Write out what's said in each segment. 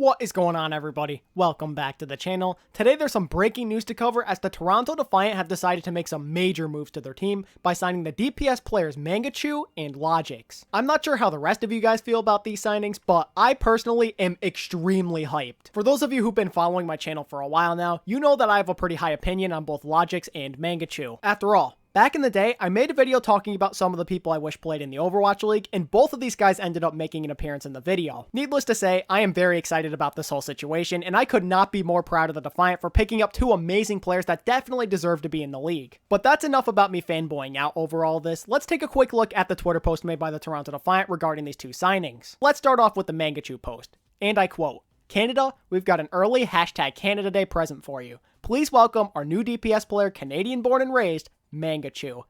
What is going on, everybody? Welcome back to the channel. Today there's some breaking news to cover as the Toronto Defiant have decided to make some major moves to their team by signing the DPS players Mangachu and Logix. I'm not sure how the rest of you guys feel about these signings, but I personally am extremely hyped. For those of you who've been following my channel for a while now, you know that I have a pretty high opinion on both Logix and Mangachu. After all, back in the day, I made a video talking about some of the people I wish played in the Overwatch League, and both of these guys ended up making an appearance in the video. Needless to say, I am very excited about this whole situation, and I could not be more proud of the Defiant for picking up two amazing players that definitely deserve to be in the league. But that's enough about me fanboying out over all this. Let's take a quick look at the Twitter post made by the Toronto Defiant regarding these two signings. Let's start off with the Mangachu post, and I quote, "Canada, we've got an early #Canada Day present for you. Please welcome our new DPS player, Canadian born and raised, Mangachu.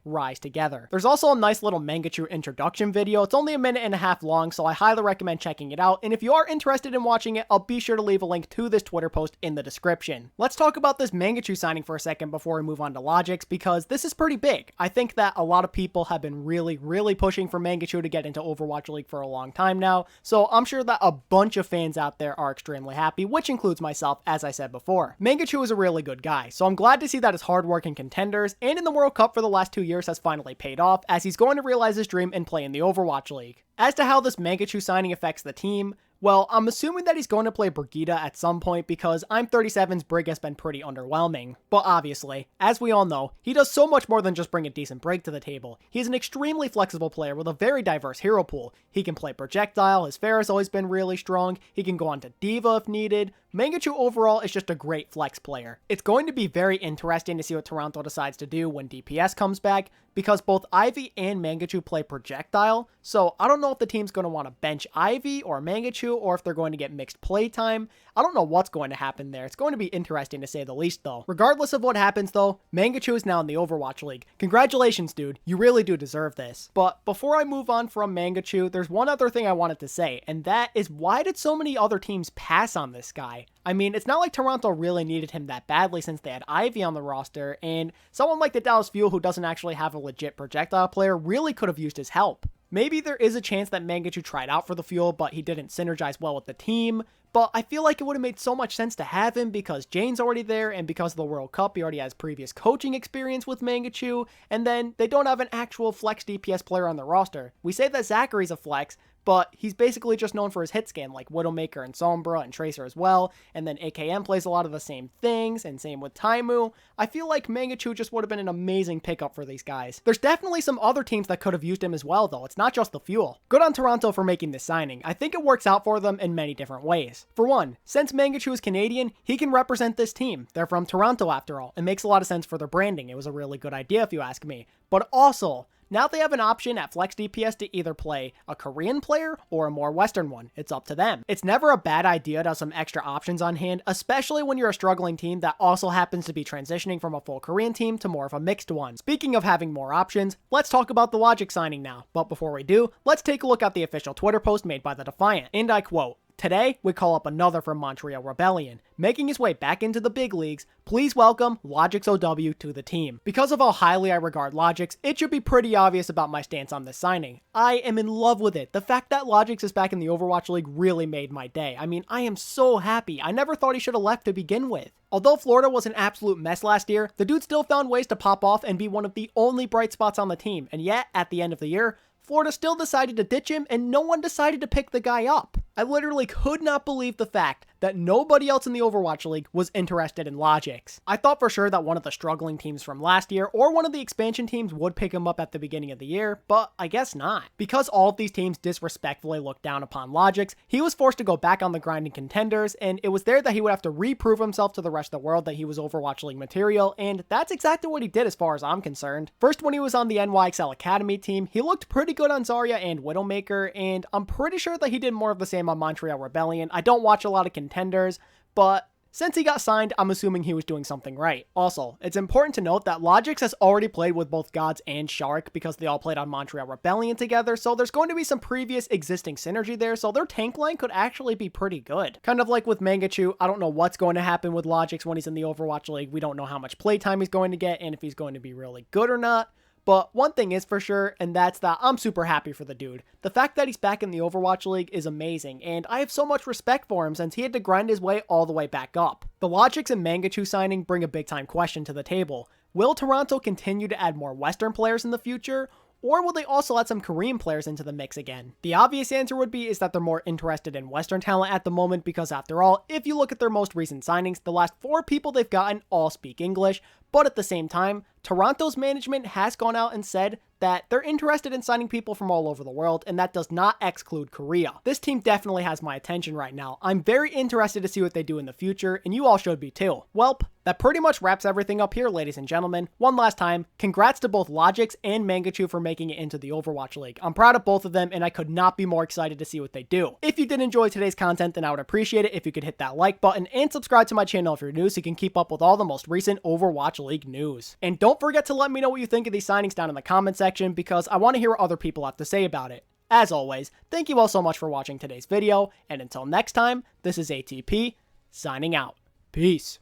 #Rise Together." There's also a nice little Mangachu introduction video. It's only a minute and a half long, so I highly recommend checking it out. And if you are interested in watching it, I'll be sure to leave a link to this Twitter post in the description. Let's talk about this Mangachu signing for a second before we move on to Logix, because this is pretty big. I think that a lot of people have been really pushing for Mangachu to get into Overwatch League for a long time now. So I'm sure that a bunch of fans out there are extremely happy, which includes myself, as I said before. Mangachu is a really good guy, so I'm glad to see that his hard work in contenders and in the World Cup for the last 2 years has finally paid off, as he's going to realize his dream and play in the Overwatch League. As to how this Mangachu signing affects the team, well, I'm assuming that he's going to play Brigida at some point because I'm37's Brig has been pretty underwhelming. But obviously, as we all know, he does so much more than just bring a decent Brig to the table. He's an extremely flexible player with a very diverse hero pool. He can play Projectile, his Fair has always been really strong, he can go on to Diva if needed. Mangachu overall is just a great flex player. It's going to be very interesting to see what Toronto decides to do when DPS comes back, because both Ivy and Mangachu play Projectile, so I don't know if the team's going to want to bench Ivy or Mangachu, or if they're going to get mixed playtime. I don't know what's going to happen there. It's going to be interesting to say the least though. Regardless of what happens though, Mangachu is now in the Overwatch League. Congratulations, dude. You really do deserve this. But before I move on from Mangachu, there's one other thing I wanted to say, and that is, why did so many other teams pass on this guy? I mean, it's not like Toronto really needed him that badly since they had Ivy on the roster, and someone like the Dallas Fuel, who doesn't actually have a legit projectile player, really could have used his help. Maybe there is a chance that Mangachu tried out for the Fuel, but he didn't synergize well with the team. But I feel like it would have made so much sense to have him because Jane's already there, and because of the World Cup, he already has previous coaching experience with Mangachu, and then they don't have an actual flex DPS player on the roster. We say that Zachary's a flex, but he's basically just known for his hit scan, like Widowmaker and Sombra and Tracer as well, and then AKM plays a lot of the same things, and same with Taimu. I feel like Mangachu just would have been an amazing pickup for these guys. There's definitely some other teams that could have used him as well though, it's not just the Fuel. Good on Toronto for making this signing. I think it works out for them in many different ways. For one, since Mangachu is Canadian, he can represent this team. They're from Toronto after all. It makes a lot of sense for their branding. It was a really good idea if you ask me. But also, now they have an option at Flex DPS to either play a Korean player or a more Western one. It's up to them. It's never a bad idea to have some extra options on hand, especially when you're a struggling team that also happens to be transitioning from a full Korean team to more of a mixed one. Speaking of having more options, let's talk about the Logix signing now. But before we do, let's take a look at the official Twitter post made by the Defiant. And I quote, "Today, we call up another from Montreal Rebellion. Making his way back into the big leagues, please welcome Logix OW to the team." Because of how highly I regard Logix, it should be pretty obvious about my stance on this signing. I am in love with it. The fact that Logix is back in the Overwatch League really made my day. I mean, I am so happy. I never thought he should have left to begin with. Although Florida was an absolute mess last year, the dude still found ways to pop off and be one of the only bright spots on the team. And yet, at the end of the year, Florida still decided to ditch him and no one decided to pick the guy up. I literally could not believe the fact that nobody else in the Overwatch League was interested in Logix. I thought for sure that one of the struggling teams from last year or one of the expansion teams would pick him up at the beginning of the year, but I guess not. Because all of these teams disrespectfully looked down upon Logix, he was forced to go back on the grind in contenders, and it was there that he would have to reprove himself to the rest of the world that he was Overwatch League material, and that's exactly what he did as far as I'm concerned. First, when he was on the NYXL Academy team, he looked pretty good on Zarya and Widowmaker, and I'm pretty sure that he did more of the same on Montreal Rebellion. I don't watch a lot of contenders, but since he got signed, I'm assuming he was doing something right. Also, it's important to note that Logix has already played with both Gods and Shark because they all played on Montreal Rebellion together, so there's going to be some previous existing synergy there, so their tank line could actually be pretty good. Kind of like with Mangachu, I don't know what's going to happen with Logix when he's in the Overwatch League. We don't know how much playtime he's going to get and if he's going to be really good or not. But one thing is for sure, and that's that I'm super happy for the dude. The fact that he's back in the Overwatch League is amazing, and I have so much respect for him since he had to grind his way all the way back up. The Logix and Mangachu signing bring a big time question to the table. Will Toronto continue to add more Western players in the future? Or will they also let some Korean players into the mix again? The obvious answer would be is that they're more interested in Western talent at the moment because after all, if you look at their most recent signings, the last 4 people they've gotten all speak English, but at the same time, Toronto's management has gone out and said that they're interested in signing people from all over the world, and that does not exclude Korea. This team definitely has my attention right now. I'm very interested to see what they do in the future, and you all should be too. Welp, that pretty much wraps everything up here, ladies and gentlemen. One last time, congrats to both Logix and Mangachu for making it into the Overwatch League. I'm proud of both of them, and I could not be more excited to see what they do. If you did enjoy today's content, then I would appreciate it if you could hit that like button and subscribe to my channel if you're new so you can keep up with all the most recent Overwatch League news. And don't forget to let me know what you think of these signings down in the comment section because I want to hear what other people have to say about it. As always, thank you all so much for watching today's video, and until next time, this is ATP, signing out. Peace.